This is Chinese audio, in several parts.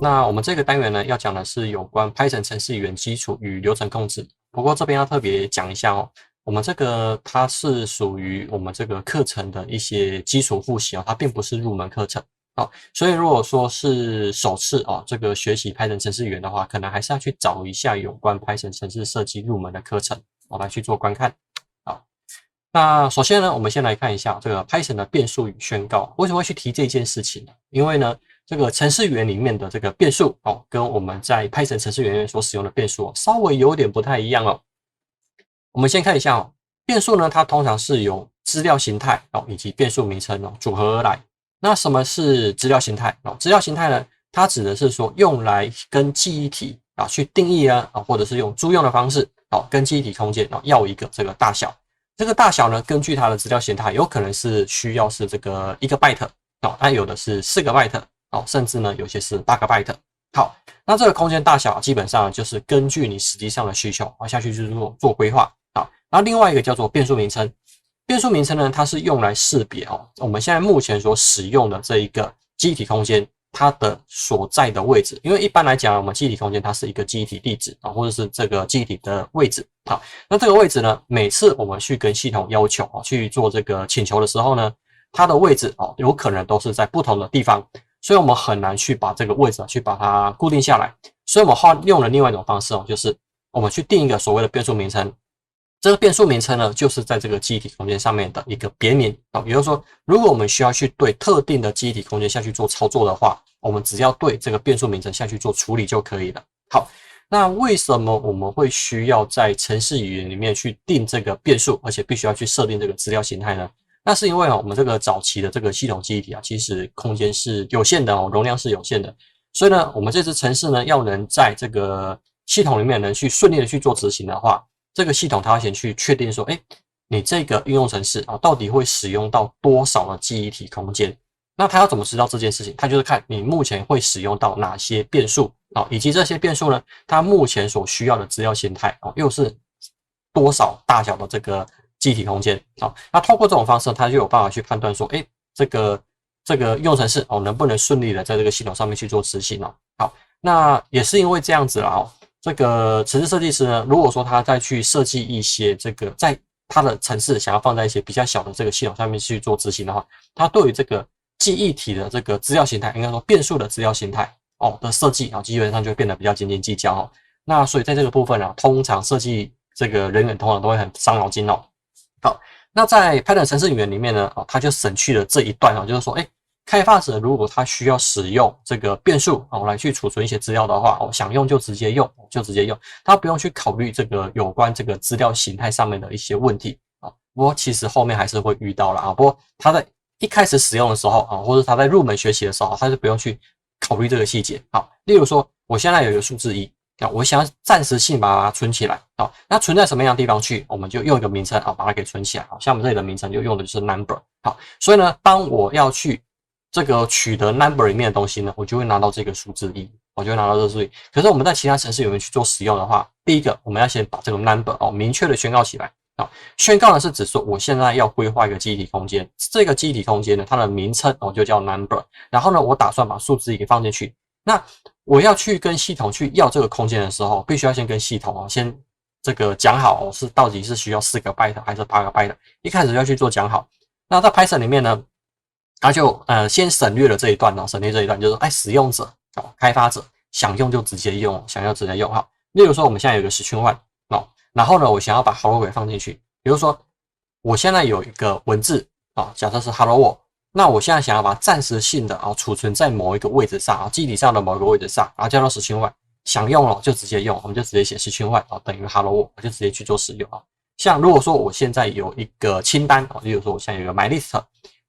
那我们这个单元呢，要讲的是有关 Python 程式语言基础与流程控制。不过这边要特别讲一下哦，我们这个它是属于我们这个课程的一些基础复习哦，它并不是入门课程哦。所以如果说是首次哦，这个学习 Python 程式语言的话，可能还是要去找一下有关 Python 程式设计入门的课程，我来去做观看。好，那首先呢，我们先来看一下这个 Python 的变数与宣告。为什么会去提这件事情呢？因为呢，这个程式语言里面的这个变数哦，跟我们在 Python 程式语言里面所使用的变数哦，稍微有点不太一样哦。我们先看一下哦，变数呢，它通常是由资料形态哦以及变数名称哦组合而来。那什么是资料形态哦？资料形态呢，它指的是说用来跟记忆体啊去定义啊，或者是用租用的方式哦，跟记忆体空间哦要一个这个大小。这个大小呢，根据它的资料形态，有可能是需要是这个1个 byte 哦，那有的是4个 byte 哦，甚至呢有些是8个 byte。好，那这个空间大小基本上就是根据你实际上的需求下去去做规划。好，然后另外一个叫做变数名称，变数名称呢，它是用来识别哦，我们现在目前所使用的这一个记忆体空间它的所在的位置。因为一般来讲，我们记忆体空间它是一个记忆体地址啊，或者是这个记忆体的位置。好，那这个位置呢，每次我们去跟系统要求去做这个请求的时候呢，它的位置哦，有可能都是在不同的地方，所以我们很难去把这个位置去把它固定下来。所以我们用了另外一种方式哦，就是我们去定一个所谓的变数名称。这个变数名称呢，就是在这个记忆体空间上面的一个别名哦。也就是说，如果我们需要去对特定的记忆体空间下去做操作的话，我们只要对这个变数名称下去做处理就可以了。好，那为什么我们会需要在程式语言里面去定这个变数，而且必须要去设定这个资料形态呢？那是因为我们这个早期的这个系统记忆体啊，其实空间是有限的哦，容量是有限的，所以呢，我们这支程式呢，要能在这个系统里面能去顺利的去做执行的话，这个系统它要先去确定说，你这个应用程式啊，到底会使用到多少的记忆体空间？那它要怎么知道这件事情？它就是看你目前会使用到哪些变数啊，以及这些变数呢，它目前所需要的资料形态啊，又是多少大小的这个记忆体空间啊？那透过这种方式，它就有办法去判断说，这个应用程式哦，能不能顺利的在这个系统上面去做执行哦？好，那也是因为这样子啦哦。这个程式设计师呢，如果说他再去设计一些这个在他的程式想要放在一些比较小的这个系统上面去做执行的话，他对于这个记忆体的这个资料形态，应该说变数的资料形态哦的设计啊，基本上就会变得比较斤斤计较哦。那所以在这个部分啊，通常设计这个人员通常都会很伤脑筋哦。好，那在 Python 程式语言里面呢，它就省去了这一段就是说，开发者如果他需要使用这个变数来去储存一些资料的话，想用就直接用，他不用去考虑这个有关这个资料形态上面的一些问题啊。不过其实后面还是会遇到了啊。不过他在一开始使用的时候啊，或者他在入门学习的时候，他是不用去考虑这个细节。好，例如说我现在有一个数字1。我想要暂时性把它存起来，好，那存在什么样的地方去，我们就用一个名称把它给存起来。好，像我们这里的名称就用的就是 number。好，所以呢，当我要去这个取得 number 里面的东西呢，我就会拿到这个数字1，我就会拿到这个数字1。可是我们在其他程式里面去做使用的话，第一个我们要先把这个 number 明确的宣告起来。好，宣告呢是指说我现在要规划一个记忆体空间，这个记忆体空间呢，它的名称就叫 number， 然后呢，我打算把数字1给放进去。那我要去跟系统去要这个空间的时候，必须要先跟系统先这个讲好是到底是需要4个 byte 还是8个 byte， 一开始就要去做讲好。那在 Python 里面呢，它就先省略了这一段省略这一段，就是说使用者开发者想用就直接用，想要直接用哈。例如说我们现在有个10,000,000然后呢，我想要把 hello 给放进去，比如说我现在有一个文字假设是 hello world。那我现在想要把它暂时性的储存在某一个位置上记忆体上的某一个位置上，然后叫到10,000,000，想用了就直接用，我们就直接写10,000,000等于 hello world， 我就直接去做使用像如果说我现在有一个清单例如说我现在有一个 my list，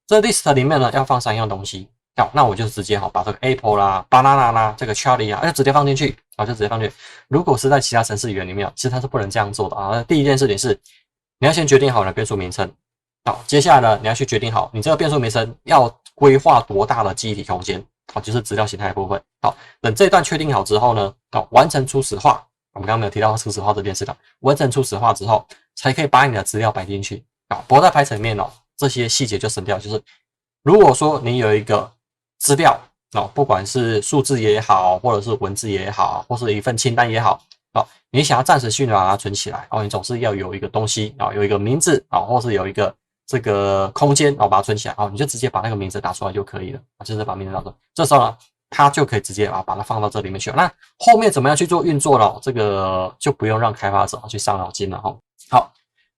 这 list 里面呢要放3样东西，那我就直接把这个 apple 啦、banana 啦、这个 Charlie 就直接放进去就直接放进去。如果是在其他程式语言里面，其实它是不能这样做的第一件事情是你要先决定好你的变数名称。好，接下来呢，你要去决定好你这个变数名称要规划多大的记忆体空间，就是资料形态的部分。好，等这一段确定好之后呢，完成初始化，我们刚刚没有提到初始化这件事的，完成初始化之后，才可以把你的资料摆进去。不过在Python里面这些细节就省掉，就是如果说你有一个资料不管是数字也好，或者是文字也好，或是一份清单也好，你想要暂时性的把它存起来，你总是要有一个东西有一个名字或是有一个这个空间把它存起来你就直接把那个名字打出来就可以了就是把名字打出来，这时候呢，它就可以直接把它放到这里面去了。那后面怎么样去做运作了？这个就不用让开发者去伤脑筋了好，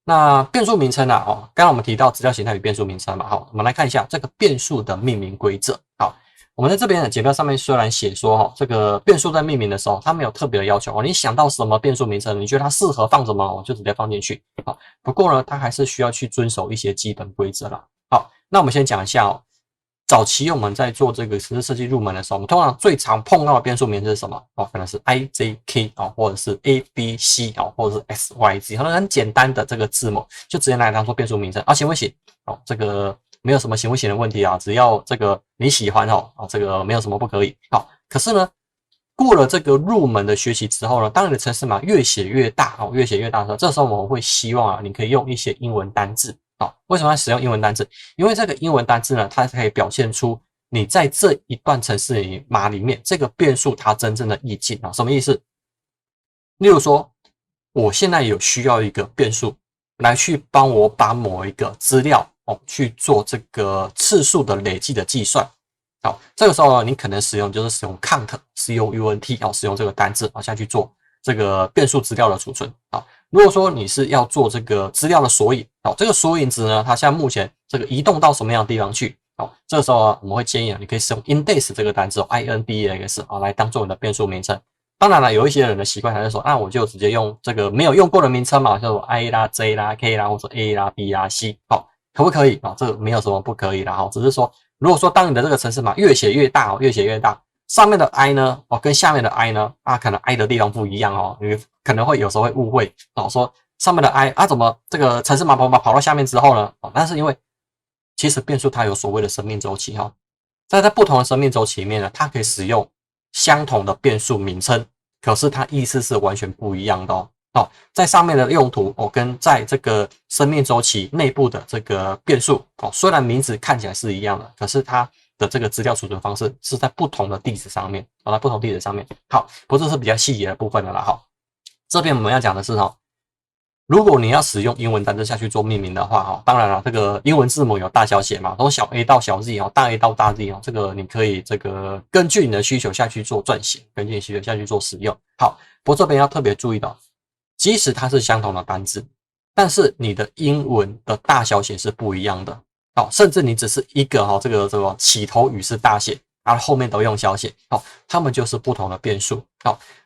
那变数名称刚刚我们提到资料形态与变数名称嘛我们来看一下这个变数的命名规则。好，我们在这边的简标上面虽然写说这个变数在命名的时候它没有特别的要求你想到什么变数名称，你觉得它适合放什么就直接放进去不过呢它还是需要去遵守一些基本规则啦。好，那我们先讲一下早期我们在做这个程式设计入门的时候，我们通常最常碰到的变数名称是什么可能是 IJK 或者是 ABC 或者是 SYZ 可能很简单的这个字母就直接拿来当做变数名称行不行这个没有什么行不行的问题只要这个你喜欢这个没有什么不可以可是呢过了这个入门的学习之后呢，当你的程式码越写越大越写越大的时候，这时候我们会希望你可以用一些英文单字为什么要使用英文单字？因为这个英文单字呢，它可以表现出你在这一段程式码里面这个变数它真正的意境什么意思？例如说，我现在有需要一个变数来去帮我把某一个资料去做这个次数的累计的计算。好，这个时候呢，你可能使用count C-O-U-N-T 使用这个单字下去做这个变数资料的储存如果说你是要做这个资料的索引这个索引值呢，它现在目前这个移动到什么样的地方去这个时候我们会建议你可以使用 index 这个单字INDEX 来当做你的变数名称。当然了，有一些人的习惯还是说我就直接用这个没有用过的名称嘛，叫做 I 啦 J 啦 K 啦或者 A 啦 B 啦 C 可不可以这个没有什么不可以的只是说如果说当你的这个程式码越写越大越写越大，上面的 I 呢跟下面的 I 呢可能 I 的地方不一样你可能会有时候会误会说上面的 I 怎么这个程式码跑到下面之后呢但是因为其实变数它有所谓的生命周期在不同的生命周期里面呢，它可以使用相同的变数名称，可是它意思是完全不一样的在上面的用途跟在这个生命周期内部的这个变数虽然名字看起来是一样的，可是它的这个资料储存方式是在不同的地址上面在不同地址上面。好，不过这是比较细节的部分的啦这边我们要讲的是如果你要使用英文单字下去做命名的话当然了，这个英文字母有大小写嘛，从小 a 到小 z 大 A 到大 z 这个你可以这个根据你的需求下去做撰写，根据你需求下去做使用。好，不过这边要特别注意到，即使它是相同的单字，但是你的英文的大小写是不一样的甚至你只是一个这个起头语是大写，然后后面都用小写它们就是不同的变数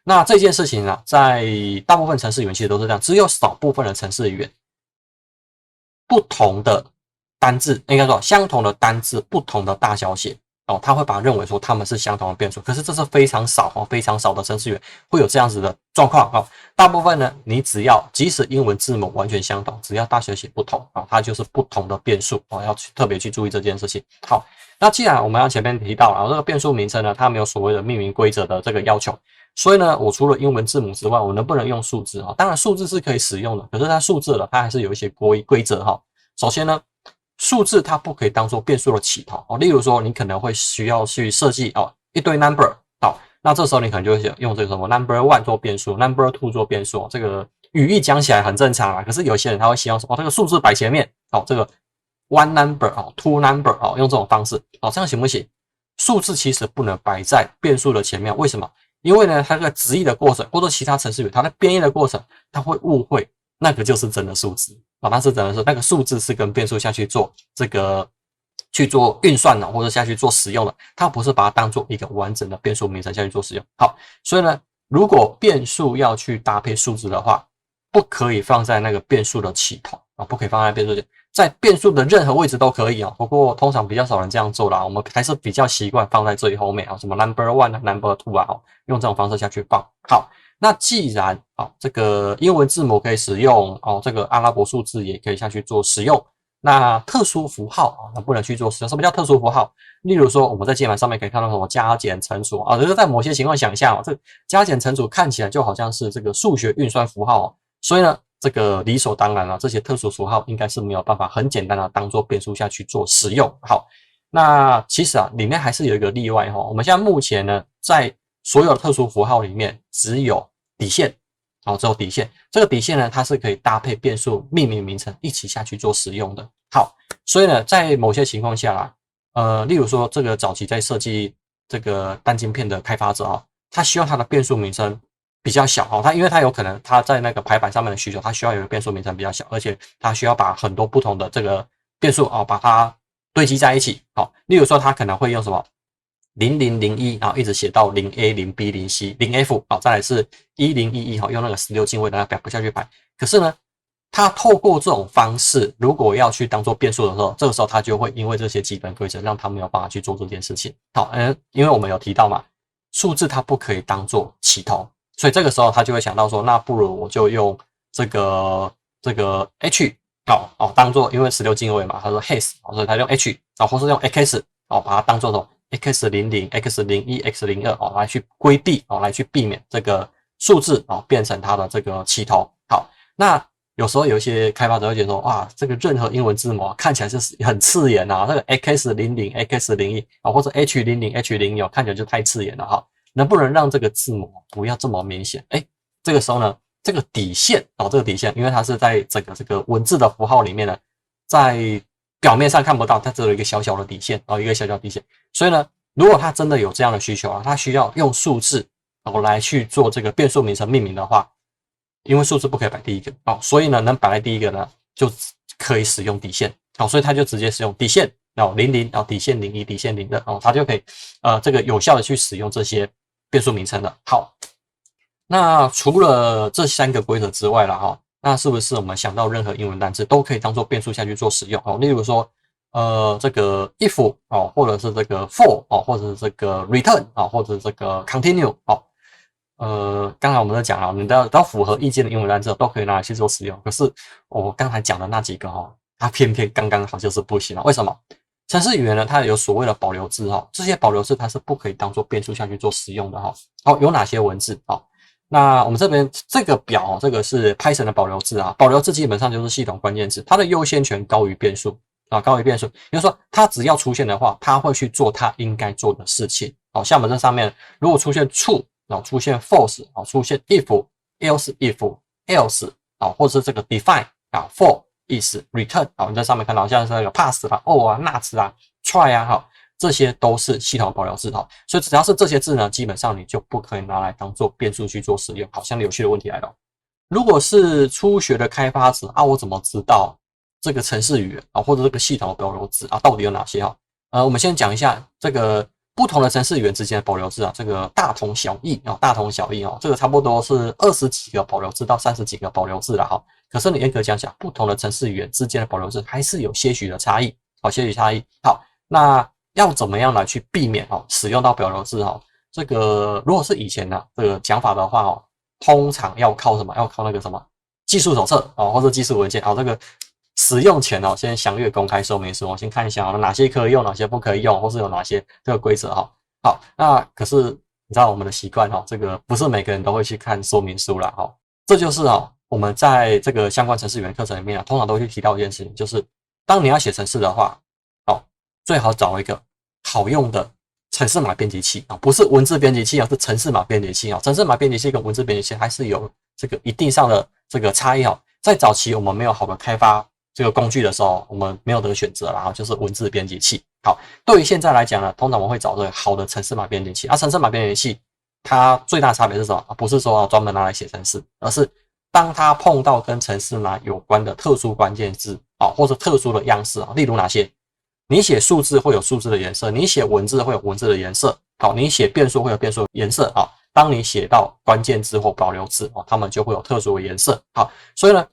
那这件事情呢，在大部分程式语言其实都是这样，只有少部分的程式语言，不同的单字应该说相同的单字不同的大小写它会把它认为说它们是相同的变数，可是这是非常少非常少的程式语言会有这样子的状况大部分呢，你只要即使英文字母完全相同，只要大小写不同它就是不同的变数要特别去注意这件事情。好，那既然我们前面提到了这个变数名称呢，它没有所谓的命名规则的这个要求，所以呢，我除了英文字母之外，我能不能用数字当然数字是可以使用的，可是它数字了，它还是有一些规则首先呢，数字它不可以当做变数的起头例如说你可能会需要去设计一堆 number 那这时候你可能就会用这个什么 number one 做变数 number two 做变数这个语义讲起来很正常可是有些人他会希望说这个数字摆前面这个 one number two number 用这种方式这样行不行？数字其实不能摆在变数的前面，为什么？因为呢它这个直译的过程或者其他程式语它在编译的过程，它会误会那个就是真的数字那是真的是那个数字是跟变数下去做这个去做运算或者下去做使用的，它不是把它当做一个完整的变数名称下去做使用。好，所以呢，如果变数要去搭配数字的话，不可以放在那个变数的起头不可以放在变数在变数的任何位置都可以不过通常比较少人这样做啦，我们还是比较习惯放在最后面什么 number one number two 用这种方式下去放。好，那既然这个英文字母可以使用这个阿拉伯数字也可以下去做使用，那特殊符号那不能去做使用。什么叫特殊符号？例如说我们在键盘上面可以看到什么加减乘除这个在某些情况想一下这个加减乘除看起来就好像是这个数学运算符号所以呢这个理所当然这些特殊符号应该是没有办法很简单的当做变数下去做使用。好，那其实啊，里面还是有一个例外哈。我们现在目前呢，在所有的特殊符号里面，只有底线，只有底线。这个底线呢，它是可以搭配变数命名名称一起下去做使用的。好，所以呢，在某些情况下啦，例如说这个早期在设计这个单晶片的开发者他希望它的变数名称比较小因为它有可能它在那个排版上面的需求，它需要有一个变数名称比较小，而且它需要把很多不同的这个变数把它堆积在一起。例如说它可能会用什么0001，然后一直写到0A、0B、0C、0F，再来是1011，用那个16进位的表不下去排。可是呢，它透过这种方式，如果要去当做变数的时候，这个时候它就会因为这些基本规则，让它没有办法去做这件事情。因为我们有提到嘛，数字它不可以当做起头，所以这个时候他就会想到说，那不如我就用这个 H 当做，因为16进位嘛，他说 H， 所以他用 H 或是用 X 把它当做什么 X00、X02、X02来去规避来去避免这个数字变成它的这个起头。好，那有时候有一些开发者会觉得说，哇，这个任何英文字母看起来是很刺眼这个 X00、X01或者 H00、H01看起来就太刺眼了能不能让这个字母不要这么明显？这个时候呢，这个底线这个底线，因为它是在整个这个文字的符号里面呢，在表面上看不到，它只有一个小小的底线一个小小底线。所以呢，如果它真的有这样的需求它需要用数字来去做这个变数名称命名的话，因为数字不可以摆第一个所以呢，能摆在第一个呢，就可以使用底线所以它就直接使用底线00底线01底线02它就可以这个有效的去使用这些变数名称了。好，那除了这3个规则之外啦那是不是我们想到任何英文单词都可以当做变数下去做使用例如说这个 if 或者是这个 for 或者是这个 return 或者是这个 continue刚才我们在讲你都要符合意见的英文单词都可以拿来去做使用。可是我刚才讲的那几个它偏偏刚刚好就是不行为什么？程式语言呢，它有所谓的保留字这些保留字它是不可以当做变数下去做使用的有哪些文字那我们这边这个表这个是 Python 的保留字保留字基本上就是系统关键字，它的优先权高于变数高于变数，也就是说它只要出现的话，它会去做它应该做的事情像我们这上面如果出现 true 出现 false 出现 if else if else或者是这个 define for is return 你在上面看到像是那个 pass not try这些都是系统保留字所以只要是这些字呢，基本上你就不可以拿来当做变数去做使用。好，像有趣的问题来了，如果是初学的开发者我怎么知道这个程式语言或者这个系统的保留字到底有哪些我们先讲一下这个不同的程式语言之间的保留字这个大同小异大同小异这个差不多是20几个保留字到30几个保留字啦可是你严格讲起来，不同的程式语言之间的保留字还是有些许的差异些许差异。好，那要怎么样来去避免使用到保留字这个如果是以前这个讲法的话通常要靠什么？要靠那个什么技术手册或者技术文件这个使用前先详阅公开说明书先看一下哪些可以用，哪些不可以用，或是有哪些这个规则好，那可是你知道我们的习惯这个不是每个人都会去看说明书啦这就是我们在这个相关程式语言课程里面通常都会去提到一件事情，就是当你要写程式的话最好找一个好用的程式码编辑器不是文字编辑器是程式码编辑器程式码编辑器跟文字编辑器还是有这个一定上的这个差异在早期我们没有好的开发这个工具的时候，我们没有得选择啦就是文字编辑器。好，对于现在来讲呢，通常我们会找这个好的程式码编辑器程式码编辑器它最大的差别是什么？不是说专门拿来写程式，而是当它碰到跟程式码有关的特殊关键字或者特殊的样式例如哪些？你写数字会有数字的颜色，你写文字会有文字的颜色你写变数会有变数的颜色当你写到关键字或保留字它们就会有特殊的颜色所以呢，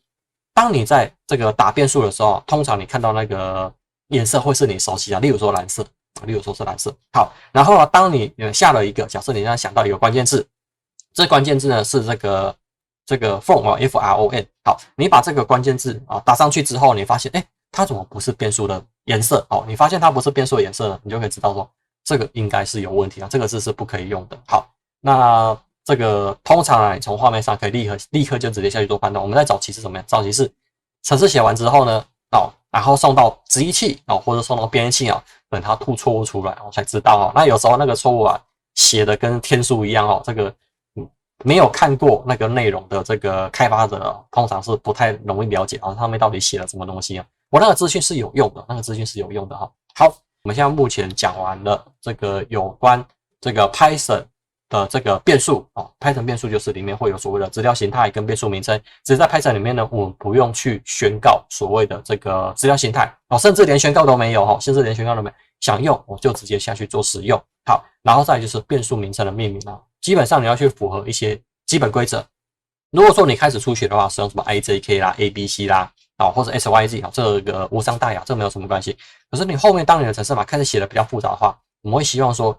当你在这个打变数的时候，通常你看到那个颜色会是你熟悉的例如说蓝色例如说是蓝色好，然后当你下了一个假设你现在想到一个关键字，这关键字呢是这个from FRON 好，你把这个关键字打上去之后，你发现它怎么不是变数的颜色你发现它不是变数的颜色呢，你就可以知道说这个应该是有问题这个字是不可以用的。好，那这个通常你从画面上可以立刻就直接下去做判断。我们在早期是什么样？早期是程式写完之后呢然后送到直译器或者送到编译器等它吐错误出来我才知道哦。那有时候那个错误啊写的跟天书一样哦，这个没有看过那个内容的这个开发者通常是不太容易了解上面到底写了什么东西啊。我那个资讯是有用的，那个资讯是有用的哈。好，我们现在目前讲完了这个有关这个 Python 的这个变数Python 变数就是里面会有所谓的资料形态跟变数名称，只是在 Python 里面呢，我们不用去宣告所谓的这个资料形态甚至连宣告都没有想用我就直接下去做使用。好，然后再来就是变数名称的命名基本上你要去符合一些基本规则。如果说你开始初学的话，使用什么 IJK 啦、ABC 啦或者 SYZ 这个无伤大雅，这没有什么关系。可是你后面当你的程式码开始写的比较复杂的话，我们会希望说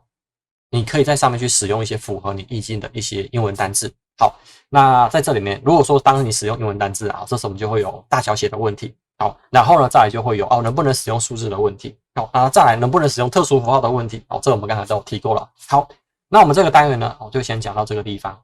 你可以在上面去使用一些符合你意境的一些英文单字。好，那在这里面如果说当你使用英文单字这时候我们就会有大小写的问题。好，然后呢再来就会有能不能使用数字的问题。好，再来能不能使用特殊符号的问题。这我们刚才都有提过了。好，那我们这个单元呢就先讲到这个地方。